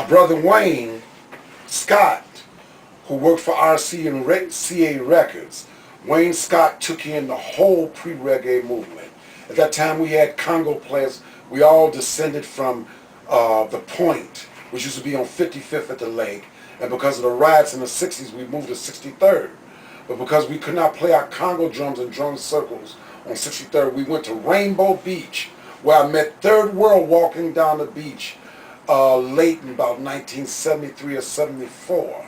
Brother Wayne Scott, who worked for RC and CA Records, Wayne Scott took in the whole pre-reggae movement. At that time we had Congo players. We all descended from the Point, which used to be on 55th at the lake. And because of the riots in the 60s, we moved to 63rd. But because we could not play our Congo drums in drum circles on 63rd, we went to Rainbow Beach, where I met Third World walking down the beach late in about 1973 or 74.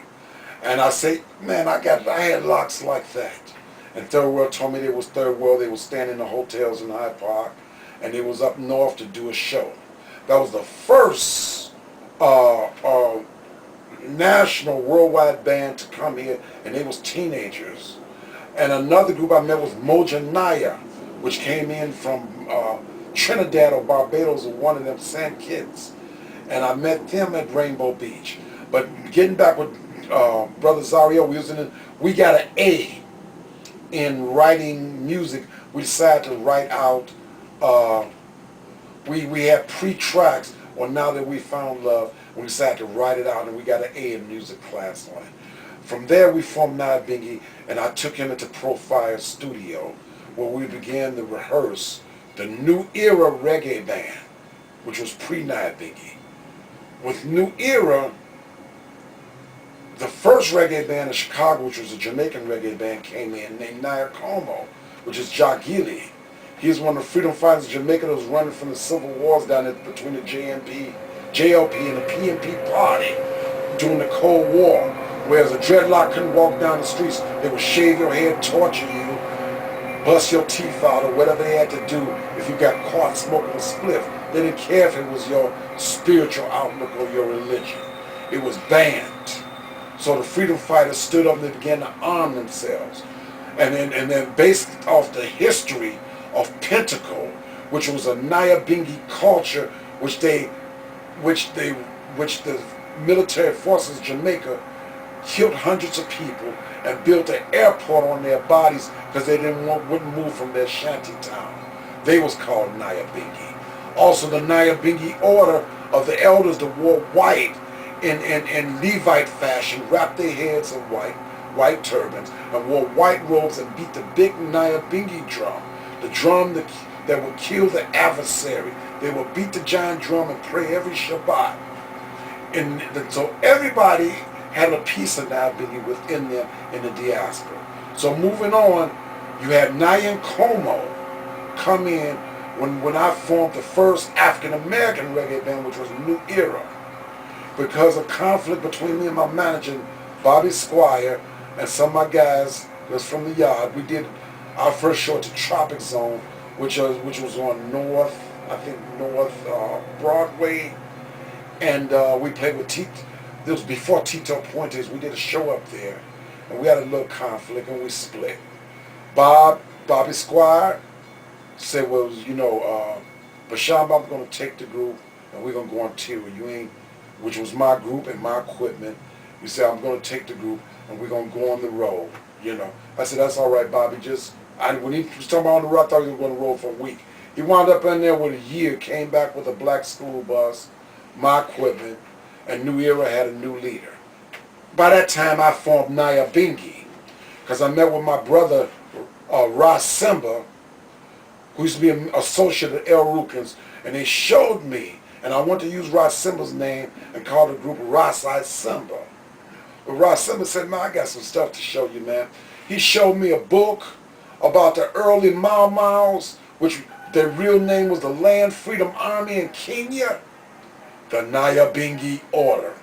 And I say, man, I had locks like that. And Third World told me they was Third World. They was staying in the hotels in Hyde Park, and they was up north to do a show. That was the first national worldwide band to come here, and they was teenagers. And another group I met was Moja Naya, which came in from Trinidad or Barbados, or one of them Sand Kids. And I met them at Rainbow Beach. But getting back with Brother Zario, we got an A in writing music. We decided to write out, we had pre-tracks. Well, now that we found love, we decided to write it out, and we got an A in music class on it. From there, we formed Naya Bingy, and I took him into Profire Studio, where we began to rehearse the New Era Reggae Band, which was pre-Naya Bingy. With New Era, the first reggae band in Chicago, which was a Jamaican reggae band, came in named Naya Como, which is Jagili. He's one of the freedom fighters in Jamaica that was running from the civil wars down there between the JLP and the PNP party during the Cold War. Whereas a dreadlock couldn't walk down the streets, they would shave your head, torture you, bust your teeth out, or whatever they had to do if you got caught smoking a spliff. They didn't care if it was your spiritual outlook or your religion. It was banned. So the freedom fighters stood up and they began to arm themselves. And then based off the history of Pentacle, which was a Naya Bingy culture, which the military forces of Jamaica killed hundreds of people and built an airport on their bodies because they wouldn't move from their shanty town. They was called Naya Bingy. Also, the Naya Bingy order of the elders that wore white in Levite fashion, wrapped their heads in white turbans, and wore white robes and beat the big Naya Bingy drum, the drum that would kill the adversary. They would beat the giant drum and pray every Shabbat. And so everybody had a piece of Naya Bingy within them in the diaspora. So moving on, you had Naya and Como come in when I formed the first African-American reggae band, which was New Era. Because of conflict between me and my manager, Bobby Squire, and some of my guys that was from the yard, we did our first show at the Tropic Zone, which was on North Broadway, and we played with Tito. This was before Tito Puentes. We did a show up there, and we had a little conflict, and we split. Bobby Squire said, well, Basham, I'm going to take the group, and we're going to go on tour. Which was my group and my equipment. We said, I'm going to take the group, and we're going to go on the road, I said, that's all right, Bobby. When he was talking about on the road, I thought he was going to roll for a week. He wound up in there with a year, came back with a black school bus, my equipment, and New Era had a new leader. By that time, I formed Naya Bingy, because I met with my brother, Ross Simba, who used to be an associate at El Rukins, and they showed me, and I want to use Ross Simba's name and call the group Ross I Simba. But Ross Simba said, man, I got some stuff to show you, man. He showed me a book about the early Mau Mau's, which their real name was the Land Freedom Army in Kenya, the Naya Bingy Order.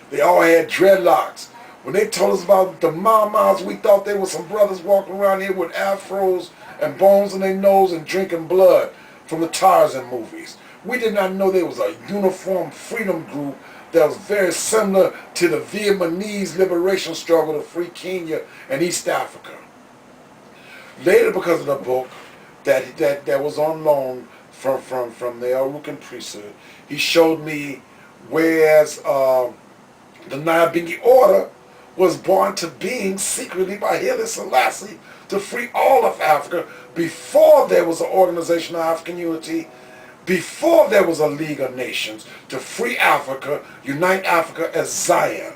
They all had dreadlocks. When they told us about the Mau Mau's, we thought they were some brothers walking around here with afros and bones in their nose and drinking blood from the Tarzan movies. We did not know there was a uniform freedom group that was very similar to the Vietnamese liberation struggle to free Kenya and East Africa. Later, because of the book that was on loan from the El Rukin priesthood, he showed me whereas the Naya Bingy Order was born to being secretly by Haile Selassie to free all of Africa before there was an Organization of African Unity before there was a League of Nations to free Africa, unite Africa as Zion.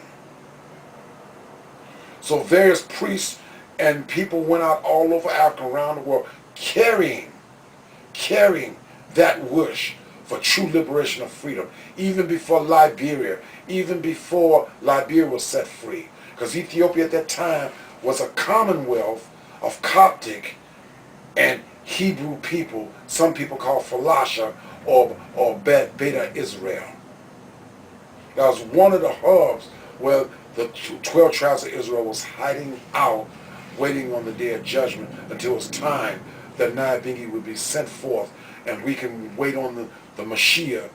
So various priests and people went out all over Africa, around the world, carrying that wish for true liberation of freedom, even before Liberia, even before Liberia was set free. Because Ethiopia at that time was a commonwealth of Coptic and Hebrew people, some people call Falasha or Beta Israel. That was one of the hubs where the 12 tribes of Israel was hiding out, waiting on the day of judgment until it was time that Nyabingi would be sent forth and we can wait on the Mashiach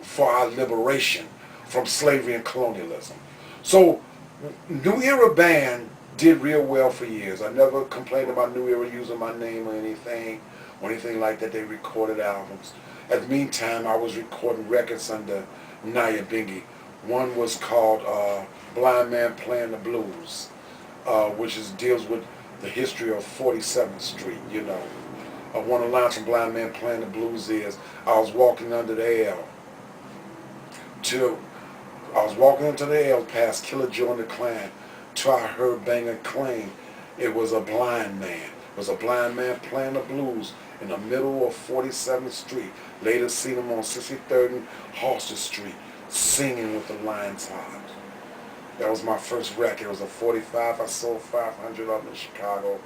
for our liberation from slavery and colonialism. So New Era Band did real well for years. I never complained about New Era using my name or anything like that. They recorded albums. At the meantime, I was recording records under Nyabingi. One was called Blind Man Playing the Blues, which deals with the history of 47th Street, you know. One of the lines from Blind Man Playing the Blues is, I was walking under the L past Killer Joe and the Clan till I heard Banger claim it was a blind man. It was a blind man playing the blues in the middle of 47th Street. Later seen him on 63rd and Halsted Street singing with the Lions Heart. That was my first record. It was a 45. I sold 500 of them in Chicago.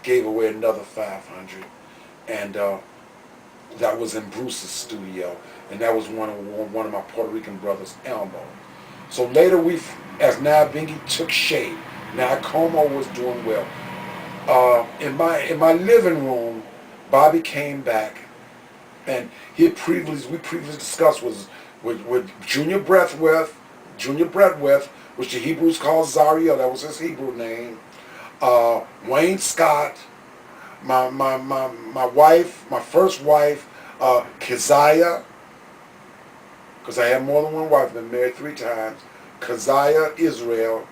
Gave away another 500. And that was in Bruce's studio. And that was one of my Puerto Rican brothers, Elmo. So later as Nyabingi took shape, now Como was doing well. In my living room, Bobby came back, and we previously discussed was with Junior Breathworth, which the Hebrews call Zariel, that was his Hebrew name. Wayne Scott, my wife, my first wife, Keziah, because I had more than one wife, been married 3 times, Keziah Israel,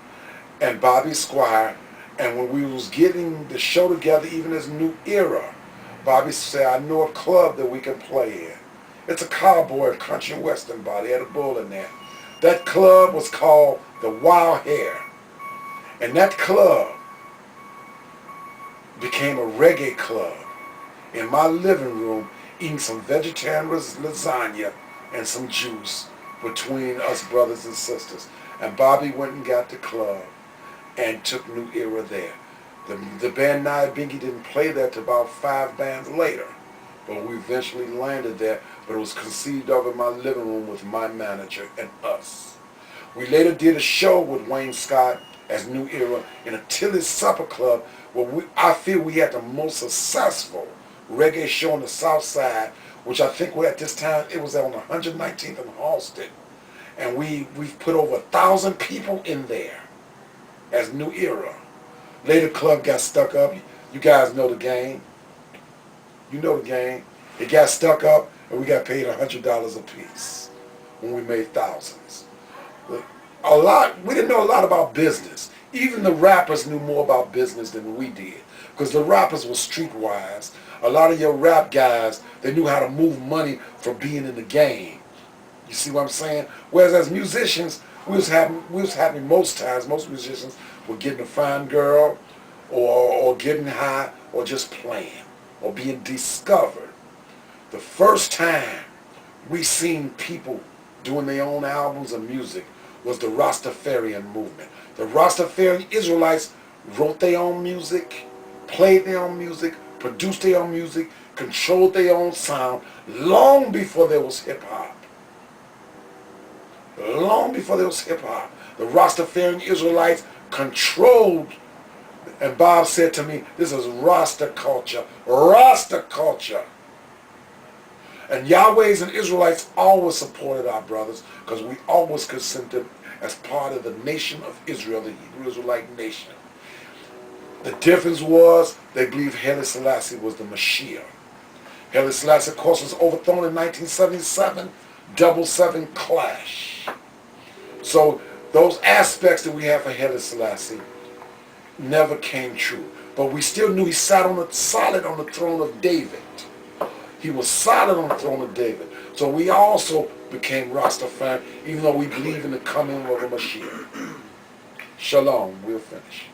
and Bobby Squire. And when we was getting the show together, even as New Era, Bobby said, I know a club that we can play in. It's a cowboy, country and western bar. They had a bull in there. That club was called the Wild Hare. And that club became a reggae club in my living room, eating some vegetarian lasagna and some juice between us brothers and sisters. And Bobby went and got the club and took New Era there. The band Nyabingi didn't play there till about 5 bands later, but we eventually landed there. But it was conceived of in my living room with my manager and us. We later did a show with Wayne Scott as New Era in a Tilly's Supper Club, where I feel we had the most successful reggae show on the South Side, which I think at this time it was on 119th and Halsted, and we've put over 1,000 people in there as New Era. Later, club got stuck up. You guys know the game. You know the game. It got stuck up, and we got paid $100 a piece when we made thousands. We didn't know a lot about business. Even the rappers knew more about business than we did, because the rappers were streetwise. A lot of your rap guys, they knew how to move money from being in the game. You see what I'm saying? Whereas as musicians, we was happy most times. Most musicians were getting a fine girl, or getting high, or just playing, or being discovered. The first time we seen people doing their own albums of music was the Rastafarian movement. The Rastafarian Israelites wrote their own music, played their own music, produced their own music, controlled their own sound long before there was hip-hop. Long before there was hip-hop. The Rastafarian Israelites controlled, and Bob said to me, this is Rasta culture. Rasta culture. And Yahweh's and Israelites always supported our brothers, because we always considered them as part of the nation of Israel, the Hebrew Israelite nation. The difference was they believed Haile Selassie was the Mashiach. Haile Selassie, of course, was overthrown in 1977, double 7 clash. So those aspects that we have for Haile Selassie never came true. But we still knew he sat solid on the throne of David. He was solid on the throne of David. So we also became Rastafari, even though we believe in the coming of a Mashiach. Shalom. We'll finish.